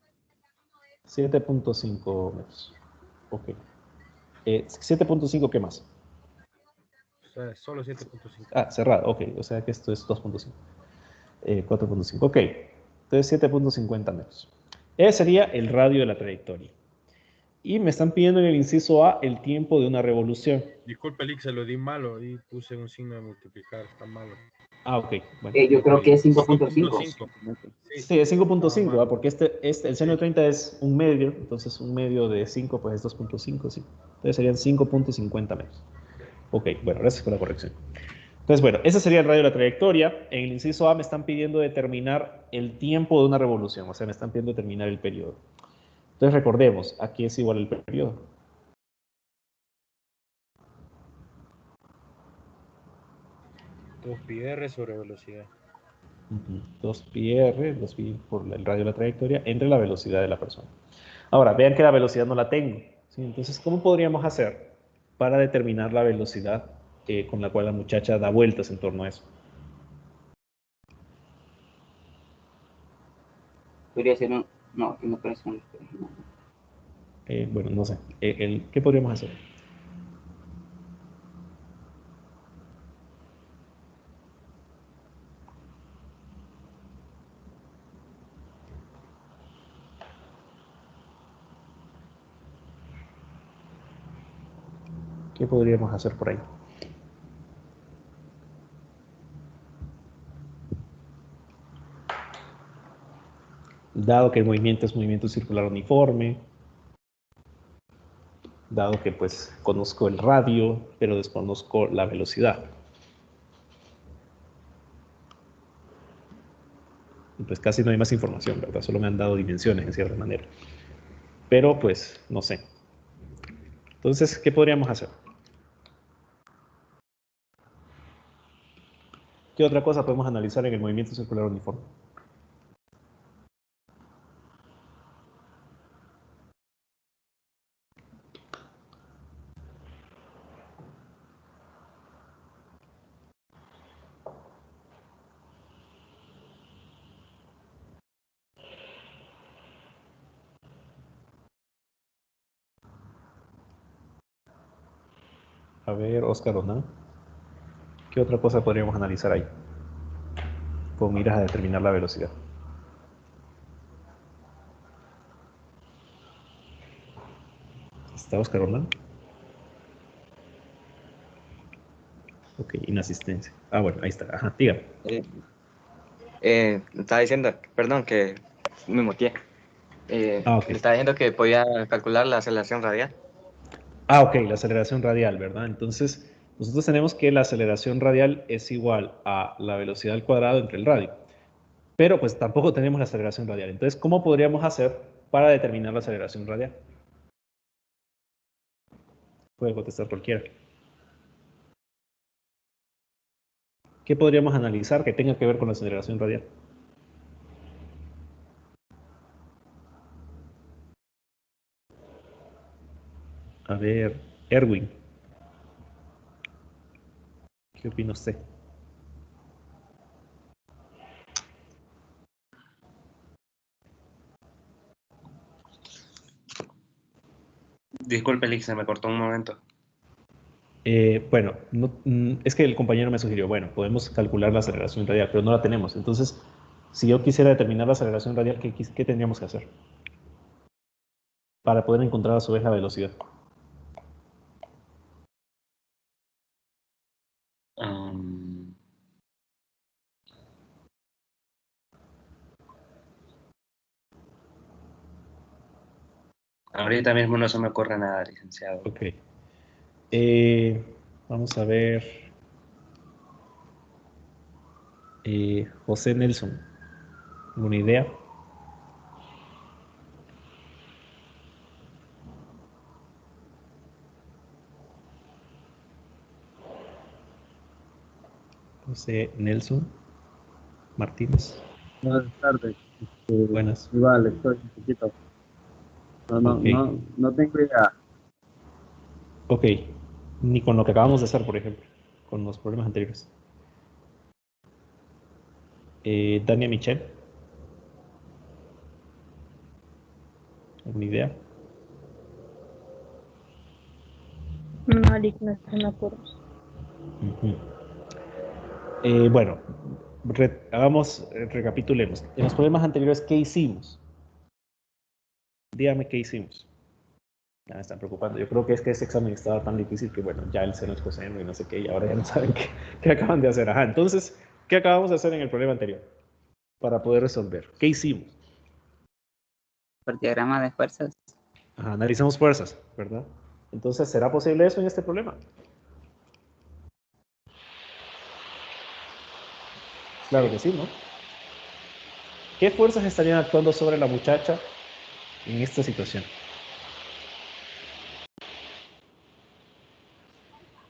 7.5 metros. Ok. 7.5, ¿qué más? O sea, solo 7.5. Ah, cerrado, ok. O sea que esto es 2.5. 4.5, ok. Entonces 7.50 metros. Ese sería el radio de la trayectoria. Y me están pidiendo en el inciso A el tiempo de una revolución. Disculpe, Lick, se lo di malo y puse un signo de multiplicar. Está malo. Ah, ok. Bueno. Yo creo que es 5.5. Sí, es 5.5, porque el seno de 30 es un medio, entonces un medio de 5 pues es 2.5, sí. Entonces serían 5.50 metros. Ok, bueno, gracias por la corrección. Entonces, bueno, ese sería el radio de la trayectoria. En el inciso A me están pidiendo determinar el tiempo de una revolución, o sea, me están pidiendo determinar el periodo. Entonces recordemos, aquí es igual el periodo. Dos pi r sobre velocidad. 2πr, 2pi por el radio de la trayectoria, entre la velocidad de la persona. Ahora, vean que la velocidad no la tengo, ¿sí? Entonces, ¿cómo podríamos hacer para determinar la velocidad con la cual la muchacha da vueltas en torno a eso? Podría ser un... No, que no parece un... Bueno, no sé. ¿Qué podríamos hacer? ¿Qué podríamos hacer por ahí? dado que el movimiento es movimiento circular uniforme, dado que pues conozco el radio, pero desconozco la velocidad. Y pues casi no hay más información, ¿verdad? Solo me han dado dimensiones en cierta manera. Pero pues, no sé. Entonces, ¿qué podríamos hacer? ¿Qué otra cosa podemos analizar en el movimiento circular uniforme? A ver, Oscar Onan, ¿qué otra cosa podríamos analizar ahí? Con miras a determinar la velocidad. ¿Está Oscar Onan? Ok, inasistencia. Ah, bueno, ahí está. Ajá, dígame. Estaba diciendo, perdón, que me muteé. Ok. Le estaba diciendo que podía calcular la aceleración radial. Ah, ok, la aceleración radial, ¿verdad? Entonces, nosotros tenemos que la aceleración radial es igual a la velocidad al cuadrado entre el radio. Pero pues tampoco tenemos la aceleración radial. Entonces, ¿cómo podríamos hacer para determinar la aceleración radial? Puede contestar cualquiera. ¿Qué podríamos analizar que tenga que ver con la aceleración radial? A ver, Erwin. ¿Qué opina usted? Disculpe, Lick, se me cortó un momento. Bueno, es que el compañero me sugirió, bueno, podemos calcular la aceleración radial, pero no la tenemos. Entonces, si yo quisiera determinar la aceleración radial, ¿qué tendríamos que hacer? Para poder encontrar a su vez la velocidad. Ahorita mismo no se me ocurre nada, licenciado. Ok. Vamos a ver. José Nelson. ¿Alguna idea? José Nelson Martínez. Buenas tardes. Buenas. Igual, estoy un poquito. Ok. No tengo idea. Ok. Ni con lo que acabamos de hacer, por ejemplo. Con los problemas anteriores. Dania Michel. ¿Alguna idea? No, Lick, no se me ocurre. Bueno, recapitulemos. En los problemas anteriores, ¿qué hicimos? Dígame qué hicimos. Ya me están preocupando. Yo creo que es que ese examen estaba tan difícil que, bueno, ya el seno es coseno y no sé qué, y ahora ya no saben qué acaban de hacer. Ajá, entonces, ¿qué acabamos de hacer en el problema anterior? Para poder resolver. ¿Qué hicimos? Por diagrama de fuerzas. Ajá, analizamos fuerzas, ¿verdad? Entonces, ¿será posible eso en este problema? Claro que sí, ¿no? ¿Qué fuerzas estarían actuando sobre la muchacha en esta situación?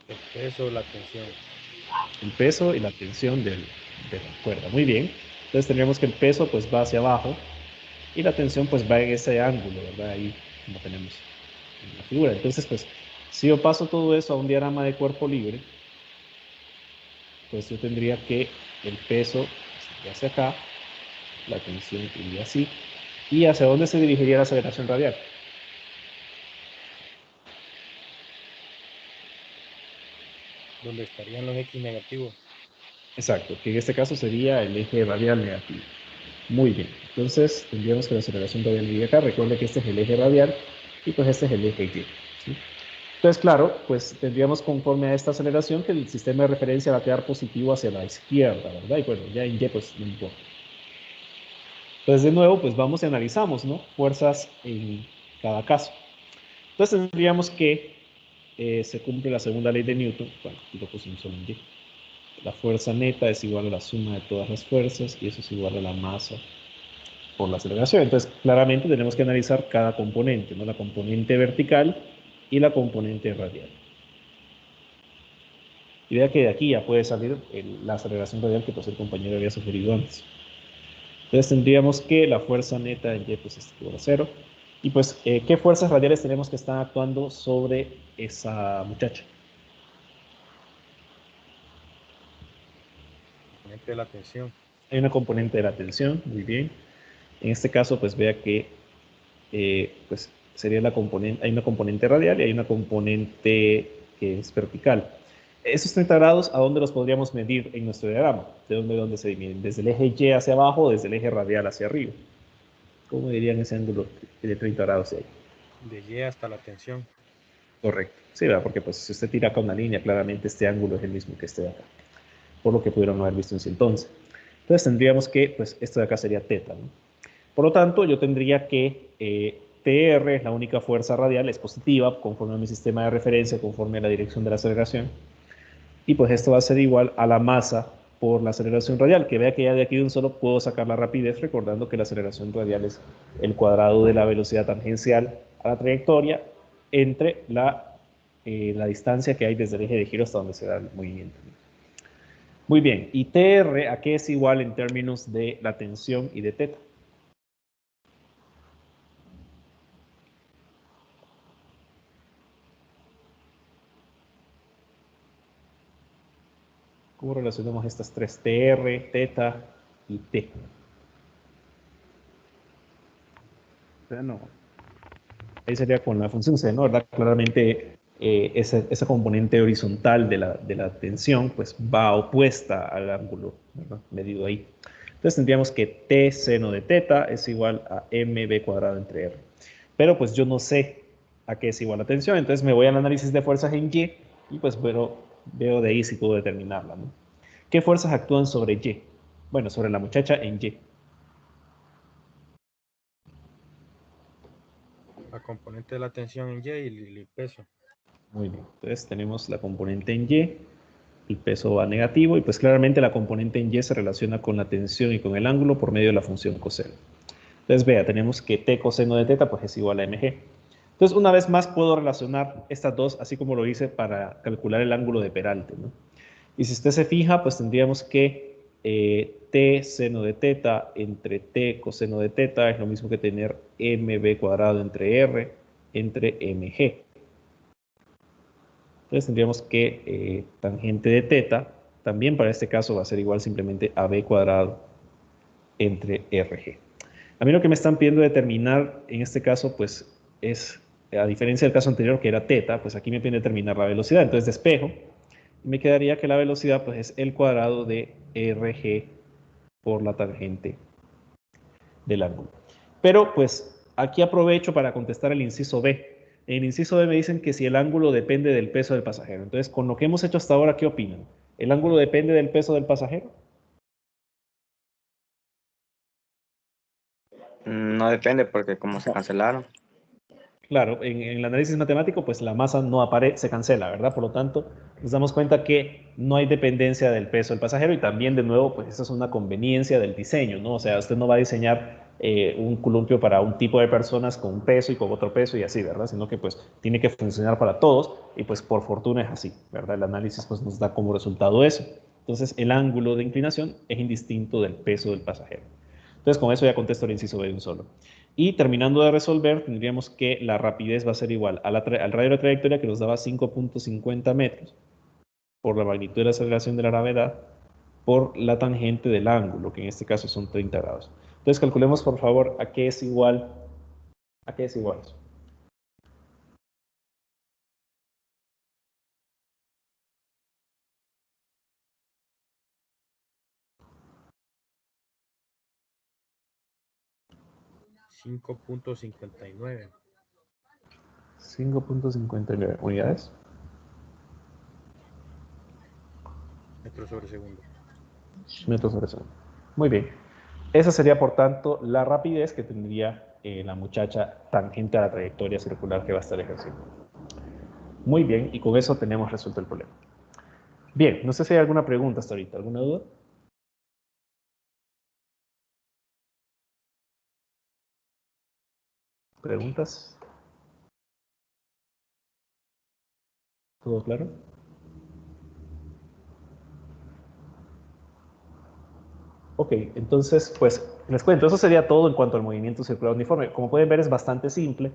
El peso, la tensión. El peso y la tensión de la cuerda. Muy bien. Entonces tendríamos que el peso pues va hacia abajo y la tensión pues va en ese ángulo, ¿verdad? Ahí como tenemos en la figura. Entonces pues si yo paso todo eso a un diagrama de cuerpo libre, pues yo tendría que el peso iría hacia acá, la tensión iría así, y hacia dónde se dirigiría la aceleración radial. Donde estarían los X negativos. Exacto, que en este caso sería el eje radial negativo. Muy bien, entonces tendríamos que la aceleración radial iría acá. Recuerde que este es el eje radial y pues este es el eje Y. ¿Sí? Entonces, claro, pues tendríamos conforme a esta aceleración que el sistema de referencia va a quedar positivo hacia la izquierda, ¿verdad? Y bueno, ya en Y pues no importa. Entonces, de nuevo, pues vamos y analizamos, ¿no? Fuerzas en cada caso. Entonces, tendríamos que se cumple la segunda ley de Newton. Bueno, aquí lo pusimos solo en Y. La fuerza neta es igual a la suma de todas las fuerzas y eso es igual a la masa por la aceleración. Entonces, claramente tenemos que analizar cada componente, ¿no? La componente vertical y la componente radial. Y vea que de aquí ya puede salir la aceleración radial que pues el compañero había sugerido antes. Entonces tendríamos que la fuerza neta en Y pues es igual a 0. Y pues, ¿qué fuerzas radiales tenemos que están actuando sobre esa muchacha? Componente de la tensión. Hay una componente de la tensión, muy bien. En este caso, pues vea que pues sería la componente, hay una componente radial y hay una componente que es vertical. Esos 30 grados, ¿a dónde los podríamos medir en nuestro diagrama? ¿De dónde se dividen? ¿Desde el eje Y hacia abajo o desde el eje radial hacia arriba? ¿Cómo dirían ese ángulo de 30 grados de ahí? De Y hasta la tensión. Correcto. Sí, ¿verdad? Porque pues si usted tira acá una línea, claramente este ángulo es el mismo que este de acá. Por lo que pudieron haber visto en ese entonces. Entonces tendríamos que, pues esto de acá sería teta, ¿no? Por lo tanto, yo tendría que TR es la única fuerza radial, es positiva, conforme a mi sistema de referencia, conforme a la dirección de la aceleración. Y pues esto va a ser igual a la masa por la aceleración radial, que vea que ya de aquí de un solo puedo sacar la rapidez, recordando que la aceleración radial es el cuadrado de la velocidad tangencial a la trayectoria entre la distancia que hay desde el eje de giro hasta donde se da el movimiento. Muy bien, ¿y TR a qué es igual en términos de la tensión y de teta? ¿Cómo relacionamos estas tres? TR, teta y T. Seno. Ahí sería con la función seno, ¿verdad? Claramente esa componente horizontal de la tensión pues va opuesta al ángulo, ¿verdad? Medido ahí. Entonces tendríamos que T seno de teta es igual a mb cuadrado entre R. Pero pues yo no sé a qué es igual la tensión, entonces me voy al análisis de fuerzas en Y y pues veo de ahí si puedo determinarla, ¿no? ¿Qué fuerzas actúan sobre Y? Bueno, sobre la muchacha en Y. La componente de la tensión en Y y el peso. Muy bien, entonces tenemos la componente en Y, el peso va negativo y pues claramente la componente en Y se relaciona con la tensión y con el ángulo por medio de la función coseno. Entonces vea, tenemos que T coseno de teta pues es igual a mg. Entonces una vez más puedo relacionar estas dos así como lo hice para calcular el ángulo de peralte, ¿no? Y si usted se fija pues tendríamos que T seno de teta entre T coseno de teta es lo mismo que tener mb cuadrado entre R entre mg. Entonces tendríamos que tangente de teta, también para este caso va a ser igual simplemente a b cuadrado entre rg. A mí lo que me están pidiendo determinar en este caso, pues es, a diferencia del caso anterior que era teta, pues aquí me piden determinar la velocidad. Entonces despejo y me quedaría que la velocidad pues es el cuadrado de rg por la tangente del ángulo. Pero pues aquí aprovecho para contestar el inciso B. En el inciso B me dicen que si el ángulo depende del peso del pasajero. Entonces, con lo que hemos hecho hasta ahora, ¿qué opinan? ¿El ángulo depende del peso del pasajero? No depende porque como se cancelaron. Claro, en el análisis matemático, pues la masa no aparece, se cancela, ¿verdad? Por lo tanto, nos damos cuenta que no hay dependencia del peso del pasajero y también, de nuevo, pues esa es una conveniencia del diseño, ¿no? O sea, usted no va a diseñar un columpio para un tipo de personas con un peso y con otro peso y así, ¿verdad? Sino que pues tiene que funcionar para todos y pues por fortuna es así, ¿verdad? El análisis pues nos da como resultado eso. Entonces, el ángulo de inclinación es indistinto del peso del pasajero. Entonces, con eso ya contesto el inciso B de un solo. Y terminando de resolver, tendríamos que la rapidez va a ser igual al radio de trayectoria que nos daba 5.50 metros por la magnitud de la aceleración de la gravedad por la tangente del ángulo, que en este caso son 30 grados. Entonces calculemos por favor a qué es igual eso. $5.59. 5.59 unidades. Metros sobre segundo. Metros sobre segundo. Muy bien. Esa sería, por tanto, la rapidez que tendría la muchacha tangente a la trayectoria circular que va a estar ejerciendo. Muy bien, y con eso tenemos resuelto el problema. Bien, no sé si hay alguna pregunta hasta ahorita. ¿Alguna duda? ¿Preguntas? ¿Todo claro? Ok, entonces, pues, les cuento, eso sería todo en cuanto al movimiento circular uniforme. Como pueden ver, es bastante simple.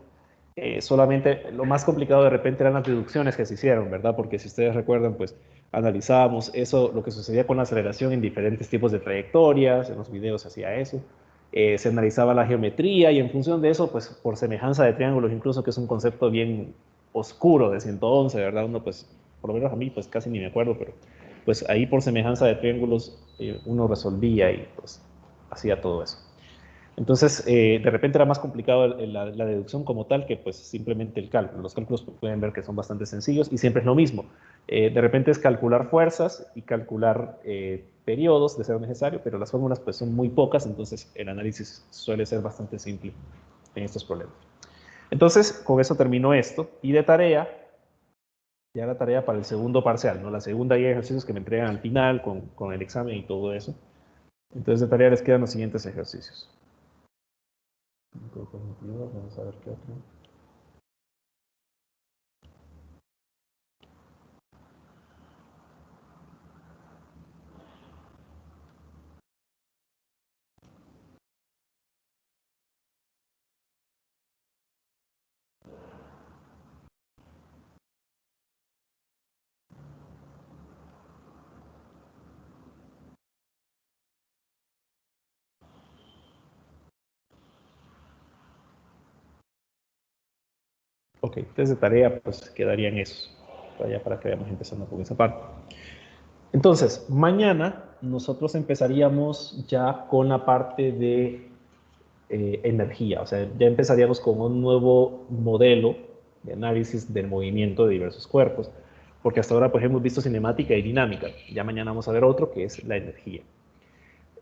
Solamente lo más complicado de repente eran las deducciones que se hicieron, ¿verdad? Porque si ustedes recuerdan, pues, analizábamos eso, lo que sucedía con la aceleración en diferentes tipos de trayectorias, en los videos se hacía eso. Se analizaba la geometría y en función de eso, pues, por semejanza de triángulos, incluso que es un concepto bien oscuro de 111, ¿verdad? Uno, pues, por lo menos a mí, pues, casi ni me acuerdo, pero pues ahí por semejanza de triángulos uno resolvía y pues hacía todo eso. Entonces, de repente era más complicado la deducción como tal que pues simplemente el cálculo. Los cálculos pueden ver que son bastante sencillos y siempre es lo mismo. De repente es calcular fuerzas y calcular periodos de ser necesario, pero las fórmulas pues son muy pocas, entonces el análisis suele ser bastante simple en estos problemas. Entonces, con eso termino esto. Y de tarea, ya la tarea para el segundo parcial, ¿no? La segunda y ejercicios que me entregan al final con el examen y todo eso. Entonces de tarea les quedan los siguientes ejercicios. Vamos a ver qué otro. Ok, entonces de tarea pues quedarían esos. Ya para que vayamos empezando con esa parte. Entonces, mañana nosotros empezaríamos ya con la parte de energía. O sea, ya empezaríamos con un nuevo modelo de análisis del movimiento de diversos cuerpos. Porque hasta ahora pues hemos visto cinemática y dinámica. Ya mañana vamos a ver otro que es la energía.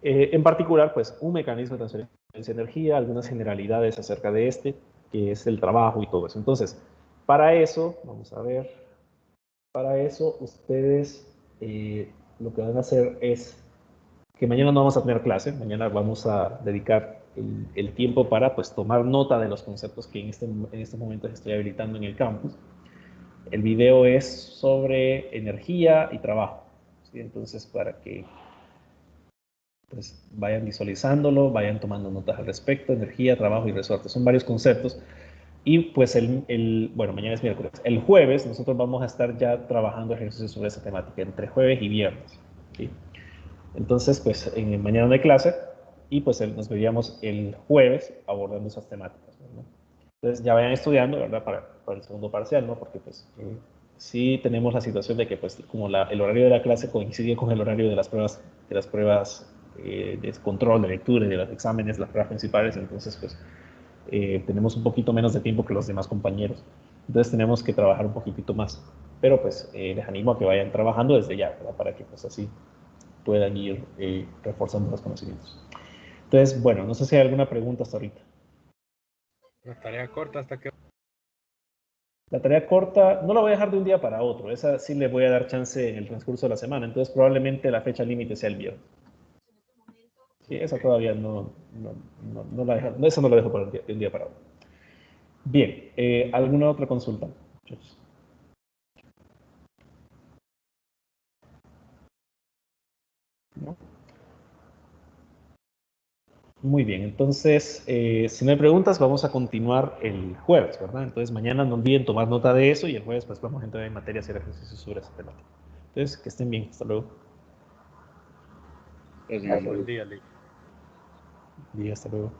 En particular, pues un mecanismo de transferencia de energía, algunas generalidades acerca de este, que es el trabajo y todo eso. Entonces, para eso, vamos a ver, para eso ustedes lo que van a hacer es que mañana no vamos a tener clase, mañana vamos a dedicar el tiempo para pues tomar nota de los conceptos que en este momento estoy habilitando en el campus. El video es sobre energía y trabajo, ¿sí? Entonces, para que pues vayan visualizándolo, vayan tomando notas al respecto, energía, trabajo y resorte. Son varios conceptos. Y pues bueno, mañana es miércoles. El jueves nosotros vamos a estar ya trabajando ejercicios sobre esa temática, entre jueves y viernes. ¿Sí? Entonces, pues mañana no hay clase y pues nos veríamos el jueves abordando esas temáticas, ¿no? Entonces ya vayan estudiando, ¿verdad? Para el segundo parcial, ¿no? Porque pues sí tenemos la situación de que pues como el horario de la clase coincide con el horario de las pruebas de control, de lectura y de los exámenes, las pruebas principales, entonces pues tenemos un poquito menos de tiempo que los demás compañeros. Entonces tenemos que trabajar un poquitito más. Pero pues les animo a que vayan trabajando desde ya, ¿verdad? Para que pues así puedan ir reforzando los conocimientos. Entonces, bueno, no sé si hay alguna pregunta hasta ahorita. La tarea corta hasta que... La tarea corta no la voy a dejar de un día para otro. Esa sí le voy a dar chance en el transcurso de la semana. Entonces probablemente la fecha límite sea el viernes. Sí, esa todavía no la dejo, eso no la dejo para de un día para otro. Bien, ¿alguna otra consulta? ¿No? Muy bien, entonces, si no hay preguntas, vamos a continuar el jueves, ¿verdad? Entonces, mañana no olviden tomar nota de eso y el jueves pues vamos a entrar en materia a hacer ejercicios sobre esa temática. Entonces, que estén bien, hasta luego. Buen día, Lee. Y hasta luego.